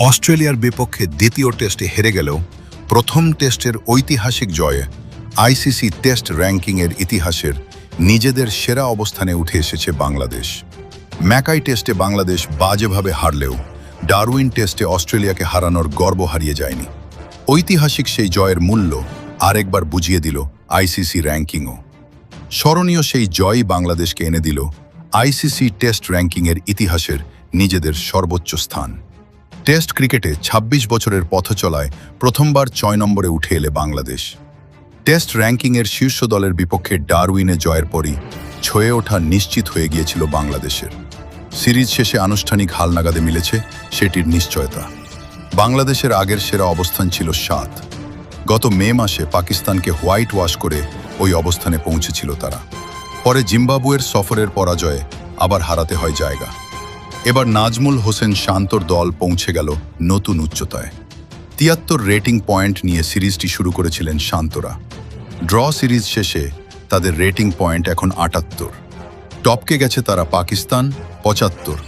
অস্ট্রেলিয়ার বিপক্ষে দ্বিতীয় টেস্টে হেরে গেলেও প্রথম টেস্টের ঐতিহাসিক জয়ে আইসিসি টেস্ট র্যাঙ্কিংয়ের ইতিহাসের নিজেদের সেরা অবস্থানে উঠে এসেছে বাংলাদেশ। ম্যাকাই টেস্টে বাংলাদেশ বাজেভাবে হারলেও ডারউইন টেস্টে অস্ট্রেলিয়াকে হারানোর গর্ব হারিয়ে যায়নি। ঐতিহাসিক সেই জয়ের মূল্য আরেকবার বুঝিয়ে দিল আইসিসি র্যাঙ্কিংও। স্মরণীয় সেই জয়ই বাংলাদেশকে এনে দিল আইসিসি টেস্ট র্যাঙ্কিংয়ের ইতিহাসের নিজেদের সর্বোচ্চ স্থান। টেস্ট ক্রিকেটে ২৬ বছরের পথচলায় প্রথমবার ৬ নম্বরে উঠে এলে বাংলাদেশ। টেস্ট র্যাঙ্কিংয়ের শীর্ষ দলের বিপক্ষে ডারউইনে জয়ের পরই ছয়ে ওঠা নিশ্চিত হয়ে গিয়েছিল বাংলাদেশের। সিরিজ শেষে আনুষ্ঠানিক হালনাগাদে মিলেছে সেটির নিশ্চয়তা। বাংলাদেশের আগের সেরা অবস্থান ছিল ৭। গত মে মাসে পাকিস্তানকে হোয়াইট ওয়াশ করে ওই অবস্থানে পৌঁছেছিল তারা। পরে জিম্বাবুয়ের সফরের পরাজয়ে আবার হারাতে হয় জায়গা। এবার নাজমুল হোসেন শান্তর দল পৌঁছে গেল নতুন উচ্চতায়। ৭৩ রেটিং পয়েন্ট নিয়ে সিরিজটি শুরু করেছিলেন শান্তরা। ড্র সিরিজ শেষে তাদের রেটিং পয়েন্ট এখন ৭৮। টপকে গেছে তারা পাকিস্তান ৭৫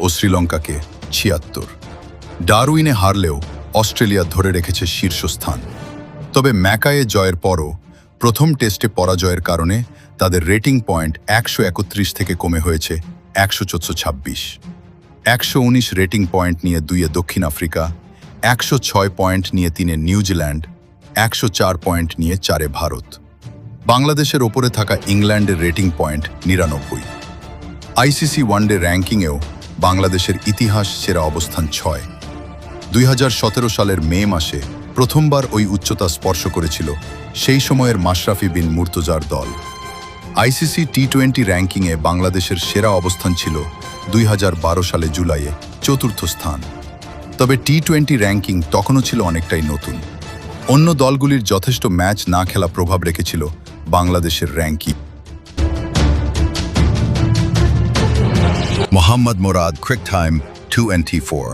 ও শ্রীলঙ্কাকে ৭৬। ডারউইনে হারলেও অস্ট্রেলিয়া ধরে রেখেছে শীর্ষস্থান। তবে ম্যাকায়ে জয়ের পরও প্রথম টেস্টে পরাজয়ের কারণে তাদের রেটিং পয়েন্ট ১৩১ থেকে কমে হয়েছে ১২৬। ১১৯ রেটিং পয়েন্ট নিয়ে ২-এ দক্ষিণ আফ্রিকা, ১০৬ পয়েন্ট নিয়ে ৩-এ নিউজিল্যান্ড, ১০৪ পয়েন্ট নিয়ে ৪-এ ভারত। বাংলাদেশের ওপরে থাকা ইংল্যান্ডের রেটিং পয়েন্ট ৯৯। আইসিসি ওয়ানডে র্যাঙ্কিংয়েও বাংলাদেশের ইতিহাস সেরা অবস্থান ৬। ২০১৭ সালের মে মাসে প্রথমবার ওই উচ্চতা স্পর্শ করেছিল সেই সময়ের মাশরাফি বিন মুর্তজার দল। আইসিসি টি-20 র্যাঙ্কিংয়ে বাংলাদেশের সেরা অবস্থান ছিল ২০১২ সালে জুলাইয়ে ৪র্থ স্থান। তবে টি-20 র্যাঙ্কিং তখনও ছিল অনেকটাই নতুন। অন্য দলগুলির যথেষ্ট ম্যাচ না খেলা প্রভাব রেখেছিল বাংলাদেশের র্যাঙ্কিং। মোহাম্মদ মোরাদ, ক্রিক টাইম 2NT4।